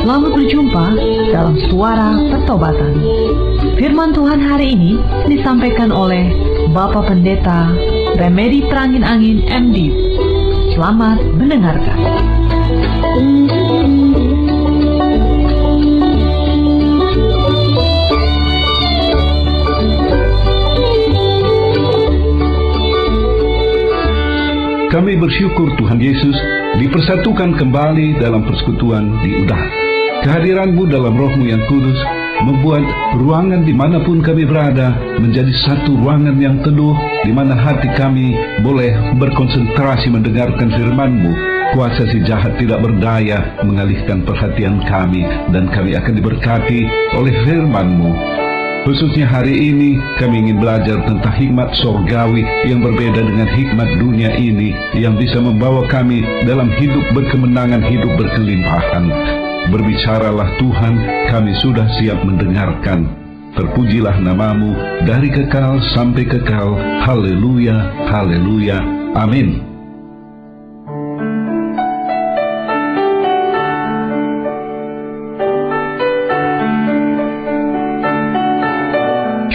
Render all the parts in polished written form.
Selamat berjumpa dalam Suara Pertobatan. Firman Tuhan hari ini disampaikan oleh Bapak Pendeta Remedi Perangin-Angin MD. Selamat mendengarkan. Kami bersyukur Tuhan Yesus dipersatukan kembali dalam persekutuan di udara. Kehadiran-Mu dalam Roh-Mu yang kudus membuat ruangan dimanapun kami berada menjadi satu ruangan yang teduh, di mana hati kami boleh berkonsentrasi mendengarkan firman-Mu. Kuasa si jahat tidak berdaya mengalihkan perhatian kami, dan kami akan diberkati oleh firman-Mu. Khususnya hari ini kami ingin belajar tentang hikmat sorgawi yang berbeda dengan hikmat dunia ini, yang bisa membawa kami dalam hidup berkemenangan, hidup berkelimpahan. Berbicaralah Tuhan, kami sudah siap mendengarkan. Terpujilah nama-Mu dari kekal sampai kekal. Haleluya, haleluya, amin.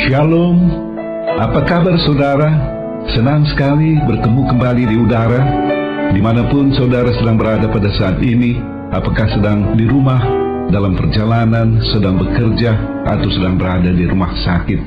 Shalom, apa kabar saudara? Senang sekali bertemu kembali di udara. Dimanapun saudara sedang berada pada saat ini, apakah sedang di rumah, dalam perjalanan, sedang bekerja, atau sedang berada di rumah sakit.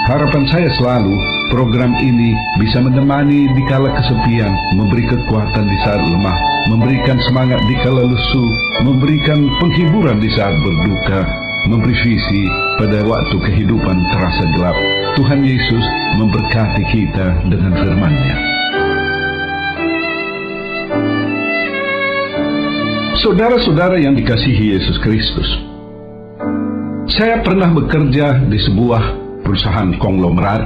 Harapan saya selalu, program ini bisa menemani di kala kesepian, memberi kekuatan di saat lemah, memberikan semangat di kala lesu, memberikan penghiburan di saat berduka, memberi visi pada waktu kehidupan terasa gelap. Tuhan Yesus memberkati kita dengan firman-Nya. Saudara-saudara yang dikasihi Yesus Kristus, saya pernah bekerja di sebuah perusahaan konglomerat,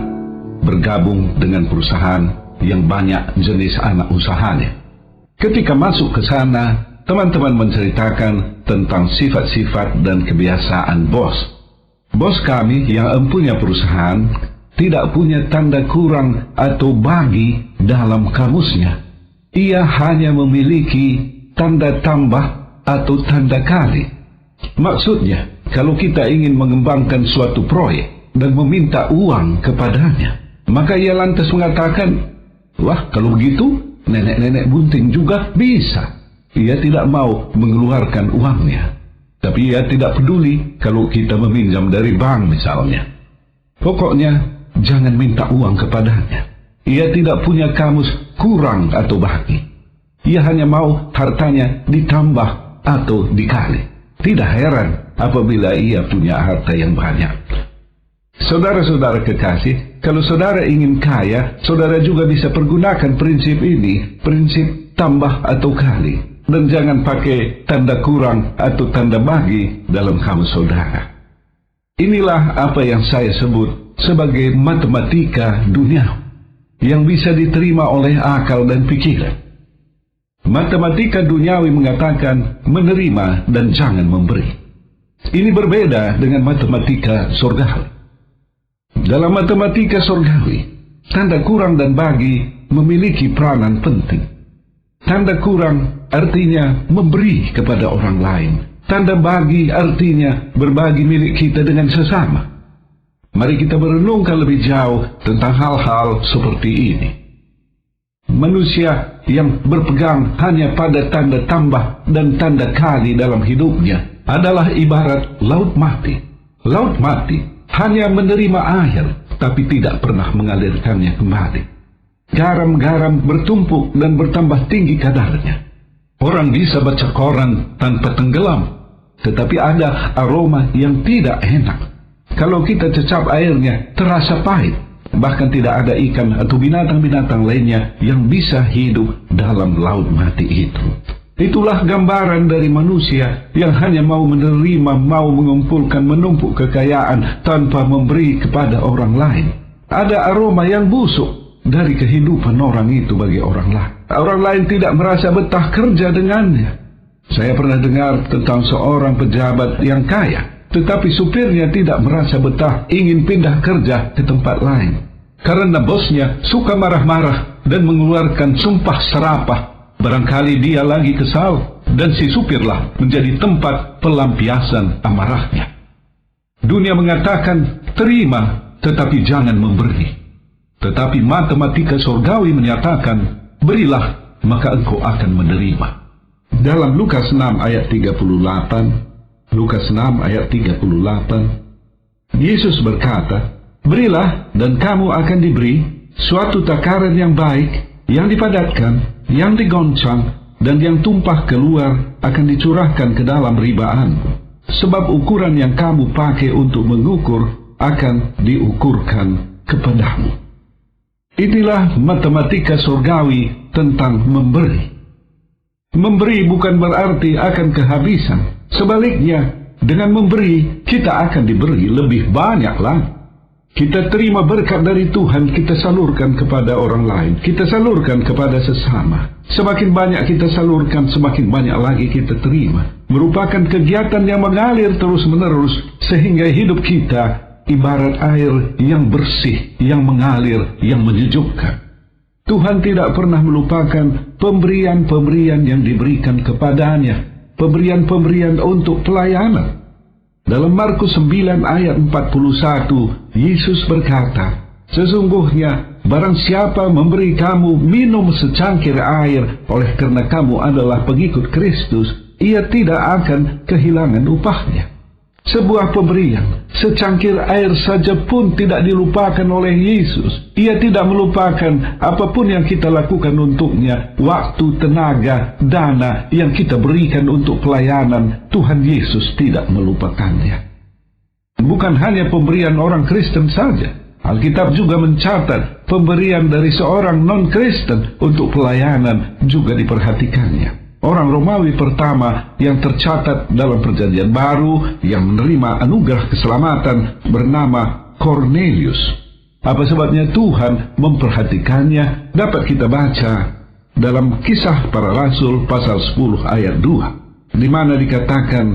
bergabung dengan perusahaan yang banyak jenis anak usahanya. Ketika masuk ke sana, teman-teman menceritakan tentang sifat-sifat dan kebiasaan bos. Bos kami yang empunya perusahaan tidak punya tanda kurang atau bagi dalam kamusnya. Ia hanya memiliki tanda tambah atau tanda kali. Maksudnya, kalau kita ingin mengembangkan suatu proyek dan meminta uang kepadanya, maka ia lantas mengatakan, wah, kalau begitu nenek-nenek bunting juga bisa. Ia tidak mau mengeluarkan uangnya. Tapi ia tidak peduli kalau kita meminjam dari bank misalnya. Pokoknya, jangan minta uang kepadanya. Ia tidak punya kamus kurang atau bagi. Ia hanya mau hartanya ditambah atau dikali. Tidak heran apabila ia punya harta yang banyak. Saudara-saudara kekasih, kalau saudara ingin kaya, saudara juga bisa pergunakan prinsip ini, prinsip tambah atau kali. Dan jangan pakai tanda kurang atau tanda bagi dalam kamus saudara. Inilah apa yang saya sebut sebagai matematika dunia, yang bisa diterima oleh akal dan pikiran. Matematika duniawi mengatakan menerima dan jangan memberi. Ini berbeda dengan matematika surgawi. Dalam matematika surgawi, tanda kurang dan bagi memiliki peranan penting. Tanda kurang artinya memberi kepada orang lain. Tanda bagi artinya berbagi milik kita dengan sesama. Mari kita merenungkan lebih jauh tentang hal-hal seperti ini. Manusia yang berpegang hanya pada tanda tambah dan tanda kali dalam hidupnya adalah ibarat laut mati. Laut mati hanya menerima air, tapi tidak pernah mengalirkannya kembali. Garam-garam bertumpuk dan bertambah tinggi kadarnya. Orang bisa baca koran tanpa tenggelam, tetapi ada aroma yang tidak enak. Kalau kita cecap airnya, terasa pahit. Bahkan tidak ada ikan atau binatang-binatang lainnya yang bisa hidup dalam laut mati itu. Itulah gambaran dari manusia yang hanya mau menerima, mau mengumpulkan, menumpuk kekayaan tanpa memberi kepada orang lain. Ada aroma yang busuk dari kehidupan orang itu bagi orang lain. Orang lain tidak merasa betah kerja dengannya. Saya pernah dengar tentang seorang pejabat yang kaya, tetapi supirnya tidak merasa betah ingin pindah kerja ke tempat lain. Karena bosnya suka marah-marah dan mengeluarkan sumpah serapah Barangkali dia lagi kesal, dan si supirlah menjadi tempat pelampiasan amarahnya. Dunia mengatakan, terima, tetapi jangan memberi. Tetapi matematika surgawi menyatakan, berilah, maka engkau akan menerima. Dalam Lukas 6 ayat 38, Lukas 6 ayat 38, Yesus berkata, berilah dan kamu akan diberi suatu takaran yang baik, yang dipadatkan, yang digoncang, dan yang tumpah keluar akan dicurahkan ke dalam ribaan. Sebab ukuran yang kamu pakai untuk mengukur akan diukurkan kepadamu. Inilah matematika surgawi tentang memberi. Memberi bukan berarti akan kehabisan. Sebaliknya, dengan memberi, kita akan diberi lebih banyak lagi. Kita terima berkat dari Tuhan, kita salurkan kepada orang lain. Kita salurkan kepada sesama. Semakin banyak kita salurkan, semakin banyak lagi kita terima. Merupakan kegiatan yang mengalir terus-menerus, sehingga hidup kita ibarat air yang bersih, yang mengalir, yang menyejukkan. Tuhan tidak pernah melupakan pemberian-pemberian yang diberikan kepadanya, pemberian-pemberian untuk pelayanan. Dalam Markus 9 ayat 41, Yesus berkata, sesungguhnya barang siapa memberi kamu minum secangkir air oleh karena kamu adalah pengikut Kristus, ia tidak akan kehilangan upahnya. Sebuah pemberian, secangkir air saja pun tidak dilupakan oleh Yesus. Ia tidak melupakan apapun yang kita lakukan untuknya, waktu, tenaga, dana yang kita berikan untuk pelayanan. Tuhan Yesus tidak melupakannya. Bukan hanya pemberian orang Kristen saja. Alkitab juga mencatat pemberian dari seorang non-Kristen untuk pelayanan juga diperhatikannya. Orang Romawi pertama yang tercatat dalam Perjanjian Baru yang menerima anugerah keselamatan bernama Cornelius. Apa sebabnya Tuhan memperhatikannya? Dapat kita baca dalam Kisah Para Rasul pasal 10 ayat 2, di mana dikatakan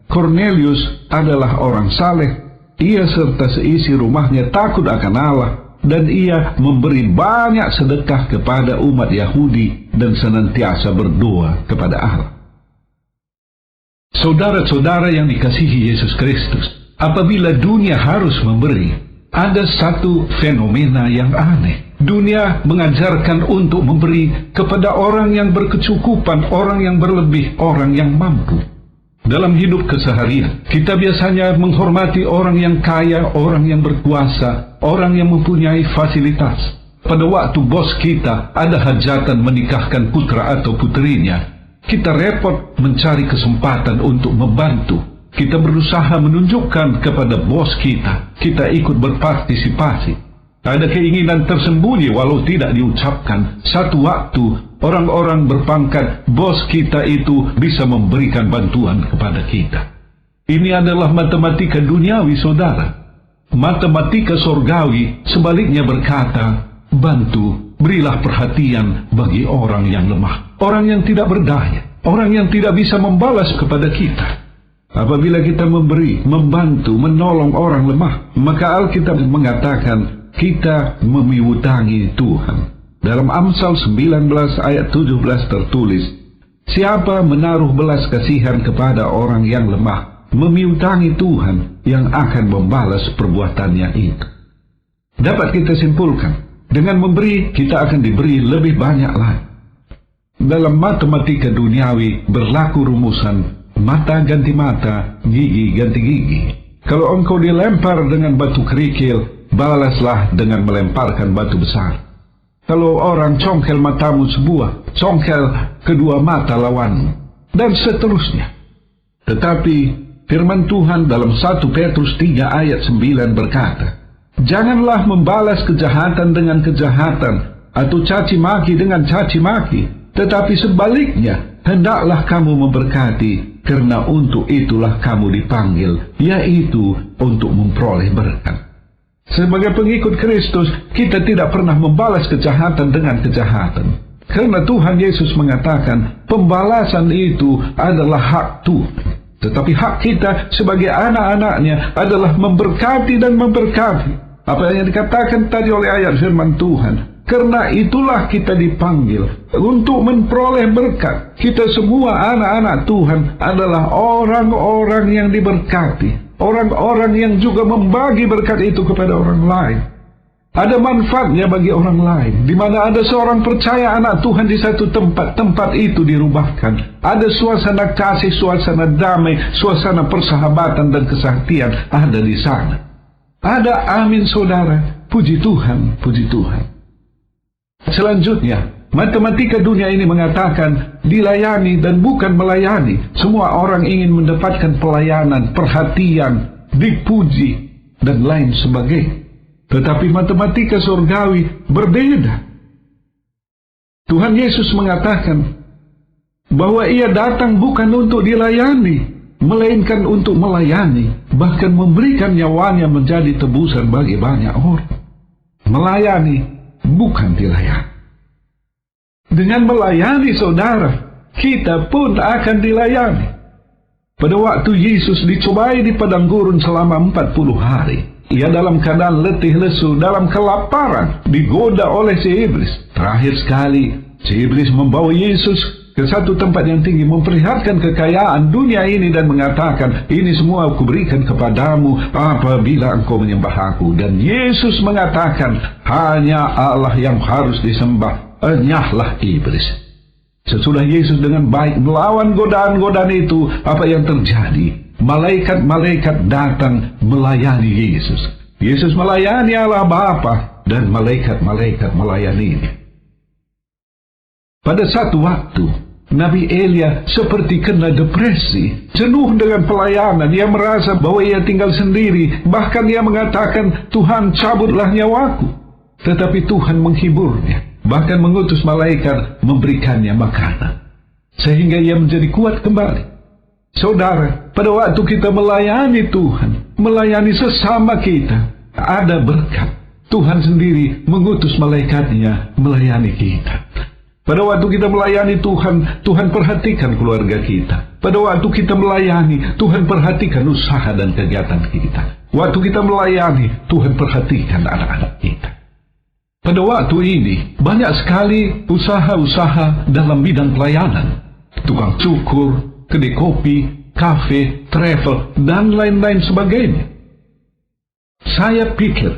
Cornelius adalah orang saleh. Ia serta seisi rumahnya takut akan Allah, dan ia memberi banyak sedekah kepada umat Yahudi dan senantiasa berdoa kepada Allah. Saudara-saudara yang dikasihi Yesus Kristus, apabila dunia harus memberi, ada satu fenomena yang aneh. Dunia mengajarkan untuk memberi kepada orang yang berkecukupan, orang yang berlebih, orang yang mampu. Dalam hidup keseharian, kita biasanya menghormati orang yang kaya, orang yang berkuasa, orang yang mempunyai fasilitas. Pada waktu bos kita ada hajatan menikahkan putra atau putrinya, kita repot mencari kesempatan untuk membantu. Kita berusaha menunjukkan kepada bos kita ikut berpartisipasi. Ada keinginan tersembunyi walau tidak diucapkan. Satu waktu, orang-orang berpangkat bos kita itu bisa memberikan bantuan kepada kita. Ini adalah matematika duniawi, saudara. Matematika surgawi sebaliknya berkata, bantu, berilah perhatian bagi orang yang lemah, orang yang tidak berdaya, orang yang tidak bisa membalas kepada kita. Apabila kita memberi, membantu, menolong orang lemah, maka Alkitab mengatakan kita memiutangi Tuhan. Dalam Amsal 19 ayat 17 tertulis, siapa menaruh belas kasihan kepada orang yang lemah, memiutangi Tuhan yang akan membalas perbuatannya itu. Dapat kita simpulkan, dengan memberi kita akan diberi lebih banyak lagi. Dalam matematika duniawi berlaku rumusan mata ganti mata, gigi ganti gigi. Kalau engkau dilempar dengan batu kerikil, balaslah dengan melemparkan batu besar. Kalau orang congkel matamu sebuah, congkel kedua mata lawanmu, dan seterusnya. Tetapi firman Tuhan dalam 1 Petrus 3 ayat 9 berkata, janganlah membalas kejahatan dengan kejahatan, atau caci maki dengan caci maki, tetapi sebaliknya, hendaklah kamu memberkati, karena untuk itulah kamu dipanggil, yaitu untuk memperoleh berkat. Sebagai pengikut Kristus, kita tidak pernah membalas kejahatan dengan kejahatan. Karena Tuhan Yesus mengatakan, pembalasan itu adalah hak Tuhan. Tetapi hak kita sebagai anak-anaknya adalah memberkati dan memberkati. Apa yang dikatakan tadi oleh ayat firman Tuhan, Karena itulah kita dipanggil untuk memperoleh berkat. Kita semua anak-anak Tuhan adalah orang-orang yang diberkati, orang-orang yang juga membagi berkat itu kepada orang lain. Ada manfaatnya bagi orang lain. Di mana ada seorang percaya anak Tuhan di satu tempat, tempat itu dirubahkan. Ada suasana kasih, suasana damai, suasana persahabatan dan kesaktian ada di sana. Ada, amin saudara. Puji Tuhan, puji Tuhan. Selanjutnya, matematika dunia ini mengatakan dilayani dan bukan melayani. Semua orang ingin mendapatkan pelayanan, perhatian, dipuji, dan lain sebagainya. Tetapi matematika surgawi berbeda. Tuhan Yesus mengatakan bahwa ia datang bukan untuk dilayani, melainkan untuk melayani, bahkan memberikan nyawanya menjadi tebusan bagi banyak orang. Melayani, bukan dilayani. Dengan melayani saudara, kita pun akan dilayani. Pada waktu Yesus dicobai di padang gurun selama 40 hari, ia dalam keadaan letih lesu, dalam kelaparan, digoda oleh si iblis. Terakhir sekali, si iblis membawa Yesus ke satu tempat yang tinggi, memperlihatkan kekayaan dunia ini dan mengatakan, ini semua aku berikan kepadamu apabila engkau menyembah aku. Dan Yesus mengatakan, hanya Allah yang harus disembah. Enyahlah iblis. Sesudah Yesus dengan baik melawan godaan-godaan itu, apa yang terjadi? Malaikat-malaikat datang melayani Yesus. Yesus melayani Allah Bapa, dan malaikat-malaikat melayani. Pada satu waktu, Nabi Elia seperti kena depresi, jenuh dengan pelayanan. Ia merasa bahwa ia tinggal sendiri. Bahkan ia mengatakan, Tuhan cabutlah nyawaku. Tetapi Tuhan menghiburnya, bahkan mengutus malaikat memberikannya makanan, sehingga ia menjadi kuat kembali. Saudara, pada waktu kita melayani Tuhan, melayani sesama kita, ada berkat. Tuhan sendiri mengutus malaikatnya melayani kita. Pada waktu kita melayani Tuhan, Tuhan perhatikan keluarga kita. Pada waktu kita melayani, Tuhan perhatikan usaha dan kegiatan kita. Waktu kita melayani, Tuhan perhatikan anak-anak kita. Pada waktu ini, banyak sekali usaha-usaha dalam bidang pelayanan. Tukang cukur, kedai kopi, kafe, travel, dan lain-lain sebagainya. Saya pikir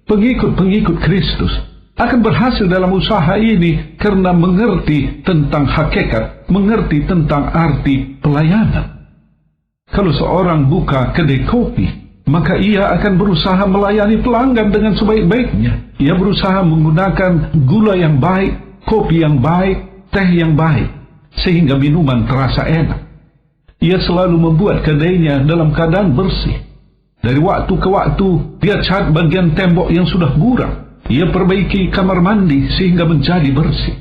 pengikut-pengikut Kristus akan berhasil dalam usaha ini karena mengerti tentang hakikat, mengerti tentang arti pelayanan. Kalau seorang buka kedai kopi, maka ia akan berusaha melayani pelanggan dengan sebaik-baiknya. Ia berusaha menggunakan gula yang baik, kopi yang baik, teh yang baik, sehingga minuman terasa enak. Ia selalu membuat kedainya dalam keadaan bersih. Dari waktu ke waktu, dia cat bagian tembok yang sudah buram. Ia perbaiki kamar mandi sehingga menjadi bersih.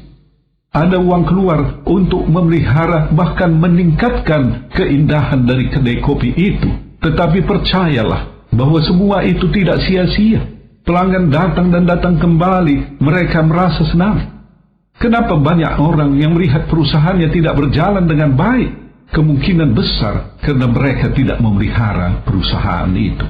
Ada uang keluar untuk memelihara, bahkan meningkatkan keindahan dari kedai kopi itu. Tetapi percayalah bahwa semua itu tidak sia-sia. Pelanggan datang dan datang kembali, mereka merasa senang. Kenapa banyak orang yang melihat perusahaannya tidak berjalan dengan baik? Kemungkinan besar karena mereka tidak memelihara perusahaan itu.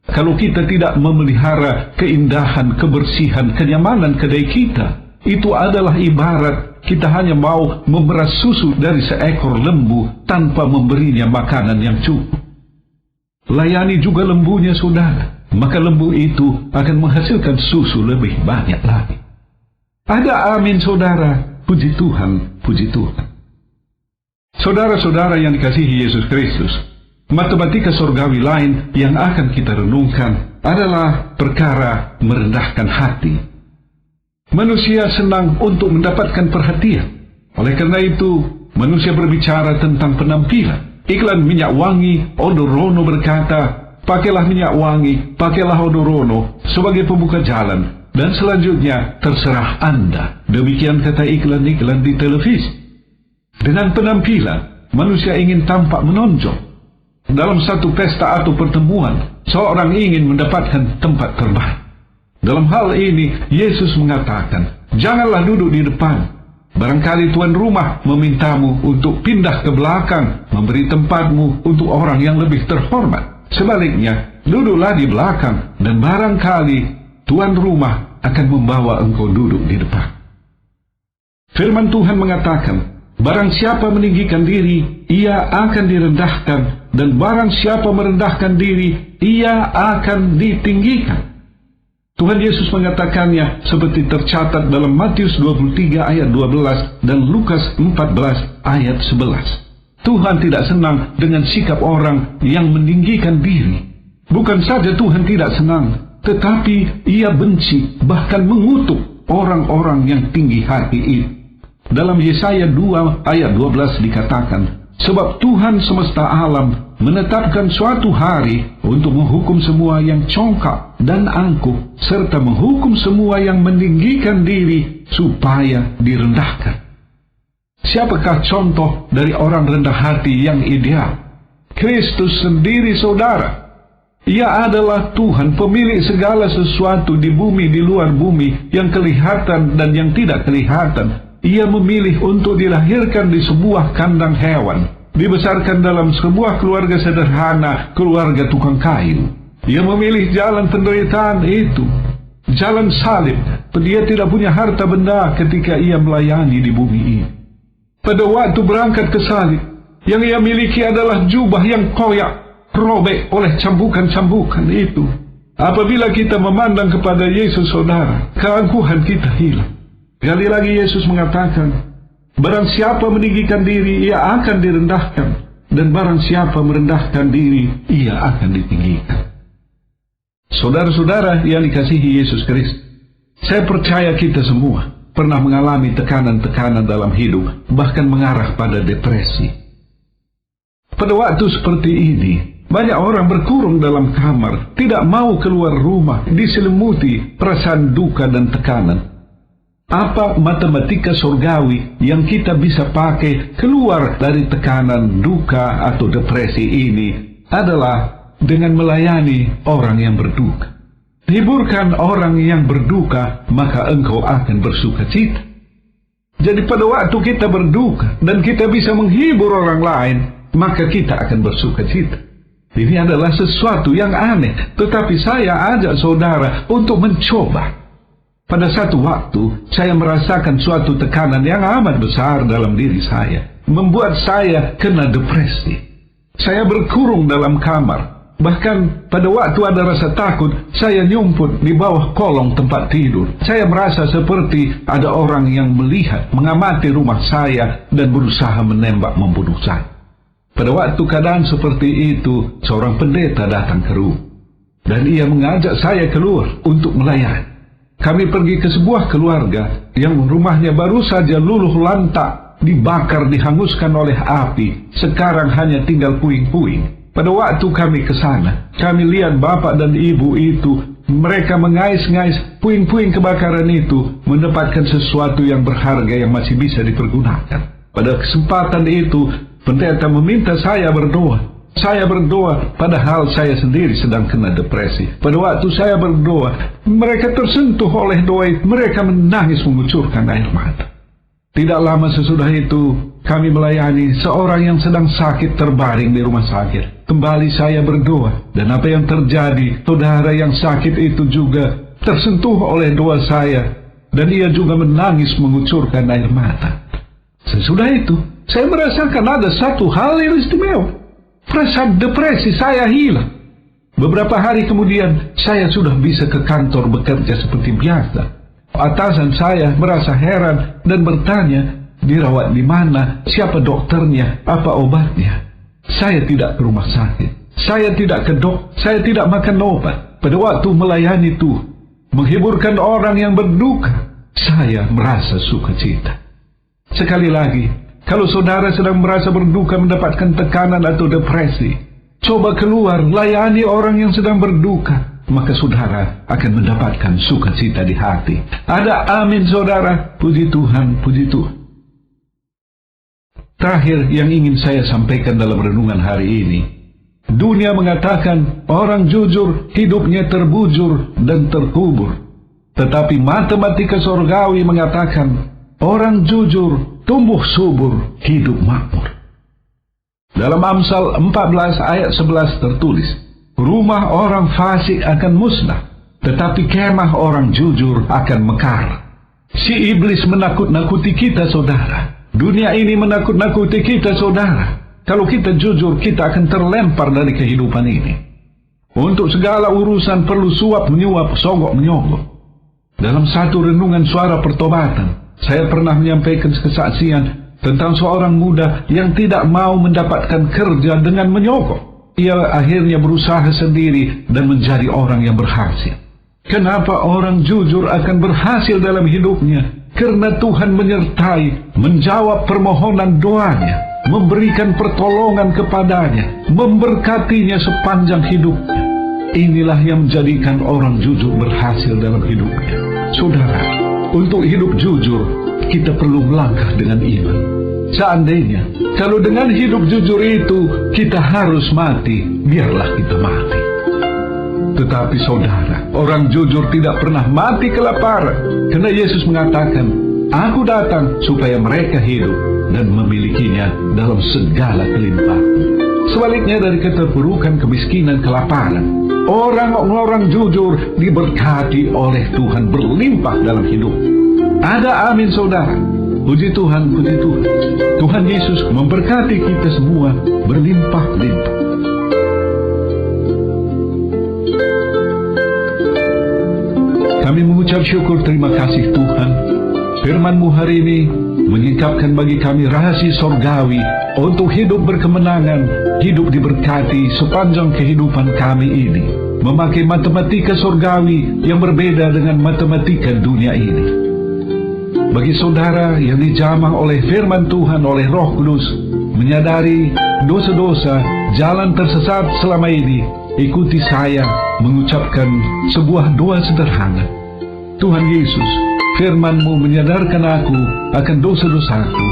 Kalau kita tidak memelihara keindahan, kebersihan, kenyamanan kedai kita, itu adalah ibarat kita hanya mau memeras susu dari seekor lembu tanpa memberinya makanan yang cukup. Layani juga lembunya, saudara, maka lembu itu akan menghasilkan susu lebih banyak lagi. Ada amin, saudara. Puji Tuhan, puji Tuhan. Saudara-saudara yang dikasihi Yesus Kristus, matematika surgawi lain yang akan kita renungkan adalah perkara merendahkan hati. Manusia senang untuk mendapatkan perhatian. Oleh karena itu, manusia berbicara tentang penampilan. Iklan minyak wangi, Odorono berkata, pakailah minyak wangi, pakailah Odorono sebagai pembuka jalan. Dan selanjutnya, terserah Anda. Demikian kata iklan-iklan di televisi. Dengan penampilan, manusia ingin tampak menonjol. Dalam satu pesta atau pertemuan, seorang ingin mendapatkan tempat terbaik. Dalam hal ini, Yesus mengatakan, janganlah duduk di depan. Barangkali tuan rumah memintamu untuk pindah ke belakang, memberi tempatmu untuk orang yang lebih terhormat. Sebaliknya, duduklah di belakang, dan barangkali tuan rumah akan membawa engkau duduk di depan. Firman Tuhan mengatakan, barang siapa meninggikan diri, ia akan direndahkan, dan barang siapa merendahkan diri, ia akan ditinggikan. Tuhan Yesus mengatakannya seperti tercatat dalam Matius 23 ayat 12 dan Lukas 14 ayat 11. Tuhan tidak senang dengan sikap orang yang meninggikan diri. Bukan saja Tuhan tidak senang, tetapi Ia benci, bahkan mengutuk orang-orang yang tinggi hati itu. Dalam Yesaya 2 ayat 12 dikatakan, sebab Tuhan semesta alam menetapkan suatu hari untuk menghukum semua yang congkak dan angkuh, serta menghukum semua yang meninggikan diri supaya direndahkan. Siapakah contoh dari orang rendah hati yang ideal? Kristus sendiri, saudara. Ia adalah Tuhan, pemilik segala sesuatu di bumi, di luar bumi, yang kelihatan dan yang tidak kelihatan. Ia memilih untuk dilahirkan di sebuah kandang hewan, dibesarkan dalam sebuah keluarga sederhana, keluarga tukang kayu. Ia memilih jalan penderitaan itu, jalan salib. Dia tidak punya harta benda ketika ia melayani di bumi ini. Pada waktu berangkat ke salib, yang ia miliki adalah jubah yang koyak, robek oleh cambukan-cambukan itu. Apabila kita memandang kepada Yesus, saudara, keangkuhan kita hilang. Sekali lagi Yesus mengatakan, barang siapa meninggikan diri, ia akan direndahkan, dan barang siapa merendahkan diri, ia akan ditinggikan. Saudara-saudara yang dikasihi Yesus Kristus, saya percaya kita semua pernah mengalami tekanan-tekanan dalam hidup, bahkan mengarah pada depresi. Pada waktu seperti ini, banyak orang berkurung dalam kamar, tidak mau keluar rumah, diselimuti perasaan duka dan tekanan. Apa matematika surgawi yang kita bisa pakai keluar dari tekanan, duka, atau depresi ini adalah dengan melayani orang yang berduka. Hiburkan orang yang berduka, maka engkau akan bersuka cita. Jadi pada waktu kita berduka dan kita bisa menghibur orang lain, maka kita akan bersuka cita. Ini adalah sesuatu yang aneh, tetapi saya ajak saudara untuk mencoba. Pada satu waktu, saya merasakan suatu tekanan yang amat besar dalam diri saya, membuat saya kena depresi. Saya berkurung dalam kamar. Bahkan pada waktu ada rasa takut, saya nyumput di bawah kolong tempat tidur. Saya merasa seperti ada orang yang melihat, mengamati rumah saya, dan berusaha menembak membunuh saya. Pada waktu keadaan seperti itu, seorang pendeta datang ke rumah, dan ia mengajak saya keluar untuk melayani. Kami pergi ke sebuah keluarga yang rumahnya baru saja luluh lantak, dibakar, dihanguskan oleh api. Sekarang hanya tinggal puing-puing. Pada waktu kami ke sana, kami lihat bapak dan ibu itu, mereka mengais-ngais puing-puing kebakaran itu, mendapatkan sesuatu yang berharga yang masih bisa dipergunakan. Pada kesempatan itu, pendeta meminta saya berdoa. Saya berdoa, padahal saya sendiri sedang kena depresi. Pada waktu saya berdoa, mereka tersentuh oleh doa itu. Mereka menangis mengucurkan air mata. Tidak lama sesudah itu, kami melayani seorang yang sedang sakit terbaring di rumah sakit. Kembali saya berdoa, dan apa yang terjadi, saudara yang sakit itu juga tersentuh oleh doa saya, dan ia juga menangis mengucurkan air mata. Sesudah itu, saya merasakan ada satu hal yang istimewa. Perasaan depresi saya hilang. Beberapa hari kemudian, saya sudah bisa ke kantor bekerja seperti biasa. Atasan saya merasa heran dan bertanya, dirawat di mana, siapa dokternya, apa obatnya. Saya tidak ke rumah sakit. Saya tidak ke saya tidak makan obat. Pada waktu melayani Tuhan, menghiburkan orang yang berduka, saya merasa sukacita. Sekali lagi, kalau saudara sedang merasa berduka, mendapatkan tekanan atau depresi, coba keluar, layani orang yang sedang berduka, maka saudara akan mendapatkan sukacita di hati. Ada amin, saudara. Puji Tuhan, puji Tuhan. Terakhir yang ingin saya sampaikan dalam renungan hari ini, dunia mengatakan orang jujur hidupnya terbujur dan terkubur. Tetapi matematika surgawi mengatakan orang jujur tumbuh subur, hidup makmur. Dalam Amsal 14 ayat 11 tertulis, rumah orang fasik akan musnah, tetapi kemah orang jujur akan mekar. Si iblis menakut-nakuti kita, saudara. Dunia ini menakut-nakuti kita, saudara. Kalau kita jujur, kita akan terlempar dari kehidupan ini. Untuk segala urusan perlu suap menyuap, sogok menyogok. Dalam satu renungan suara pertobatan, saya pernah menyampaikan kesaksian tentang seorang muda yang tidak mau mendapatkan kerja dengan menyogok. Ia akhirnya berusaha sendiri dan menjadi orang yang berhasil. Kenapa orang jujur akan berhasil dalam hidupnya? Karena Tuhan menyertai, menjawab permohonan doanya, memberikan pertolongan kepadanya, memberkatinya sepanjang hidupnya. Inilah yang menjadikan orang jujur berhasil dalam hidupnya. Saudara, untuk hidup jujur, kita perlu melangkah dengan iman. Seandainya, kalau dengan hidup jujur itu kita harus mati, biarlah kita mati. Tetapi saudara, orang jujur tidak pernah mati kelaparan. Karena Yesus mengatakan, Aku datang supaya mereka hidup dan memilikinya dalam segala kelimpahan. Sebaliknya dari keterpurukan, kemiskinan, kelaparan, orang-orang jujur diberkati oleh Tuhan berlimpah dalam hidup. Ada amin, saudara. Puji Tuhan, puji Tuhan. Tuhan Yesus memberkati kita semua berlimpah-limpah. Kami mengucap syukur, terima kasih Tuhan. Firman-Mu hari ini menyingkapkan bagi kami rahasia sorgawi untuk hidup berkemenangan, hidup diberkati sepanjang kehidupan kami ini. Memakai matematika sorgawi yang berbeda dengan matematika dunia ini. Bagi saudara yang dijamah oleh firman Tuhan, oleh Roh Kudus, menyadari dosa-dosa, jalan tersesat selama ini, ikuti saya mengucapkan sebuah doa sederhana. Tuhan Yesus, firman-Mu menyadarkan aku akan dosa-dosaku.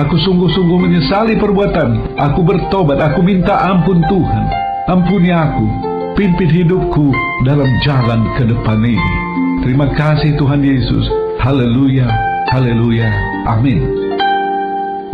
Aku sungguh-sungguh menyesali perbuatan. Aku bertobat, aku minta ampun Tuhan. Ampuni aku, pimpin hidupku dalam jalan ke depan ini. Terima kasih Tuhan Yesus. Haleluya, haleluya, amin.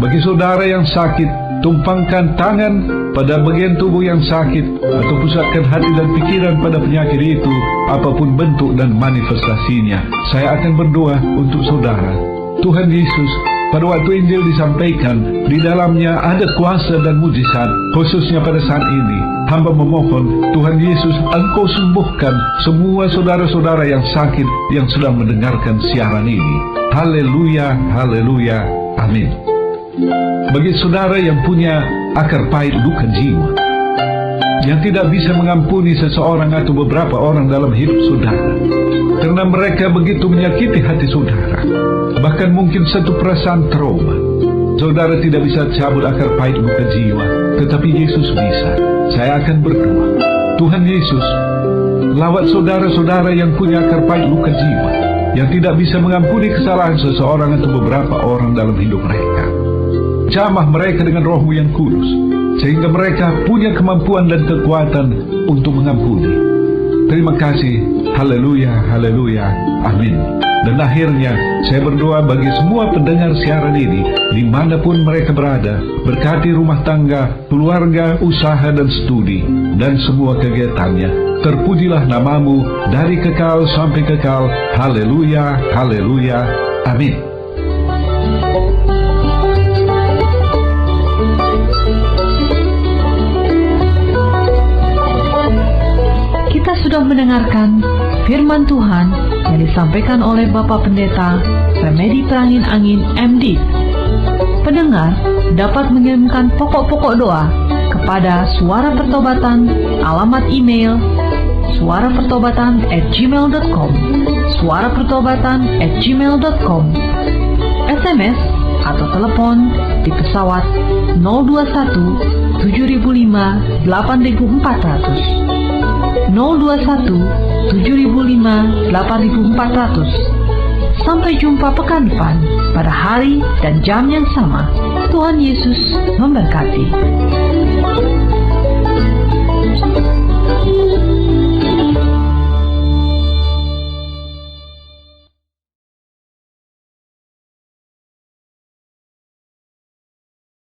Bagi saudara yang sakit, tumpangkan tangan pada bagian tubuh yang sakit atau pusatkan hati dan pikiran pada penyakit itu, apapun bentuk dan manifestasinya. Saya akan berdoa untuk saudara. Tuhan Yesus, pada waktu Injil disampaikan, di dalamnya ada kuasa dan mujizat, khususnya pada saat ini. Hamba memohon, Tuhan Yesus, Engkau sembuhkan semua saudara-saudara yang sakit yang sedang mendengarkan siaran ini. Haleluya, haleluya, amin. Bagi saudara yang punya akar pahit luka jiwa, yang tidak bisa mengampuni seseorang atau beberapa orang dalam hidup saudara, karena mereka begitu menyakiti hati saudara, bahkan mungkin satu perasaan trauma, saudara tidak bisa cabut akar pahit luka jiwa, tetapi Yesus bisa. Saya akan berdoa. Tuhan Yesus, lawat saudara-saudara yang punya akar pahit luka jiwa, yang tidak bisa mengampuni kesalahan seseorang atau beberapa orang dalam hidup mereka. Jamah mereka dengan Roh-Mu yang kudus, sehingga mereka punya kemampuan dan kekuatan untuk mengampuni. Terima kasih. Haleluya, haleluya, amin. Dan akhirnya saya berdoa bagi semua pendengar siaran ini, dimanapun mereka berada. Berkati rumah tangga, keluarga, usaha dan studi, dan semua kegiatannya. Terpujilah nama-Mu dari kekal sampai kekal. Haleluya, haleluya, amin. Kita sudah mendengarkan firman Tuhan yang disampaikan oleh Bapak Pendeta Remedi Prangin Angin MD. Pendengar dapat mengirimkan pokok-pokok doa kepada Suara Pertobatan, alamat email suarapertobatan@gmail.com, suarapertobatan@gmail.com, SMS atau telepon di pesawat 021 7005 8400. 021 7005 8400. Sampai jumpa pekan depan pada hari dan jam yang sama. Tuhan Yesus memberkati.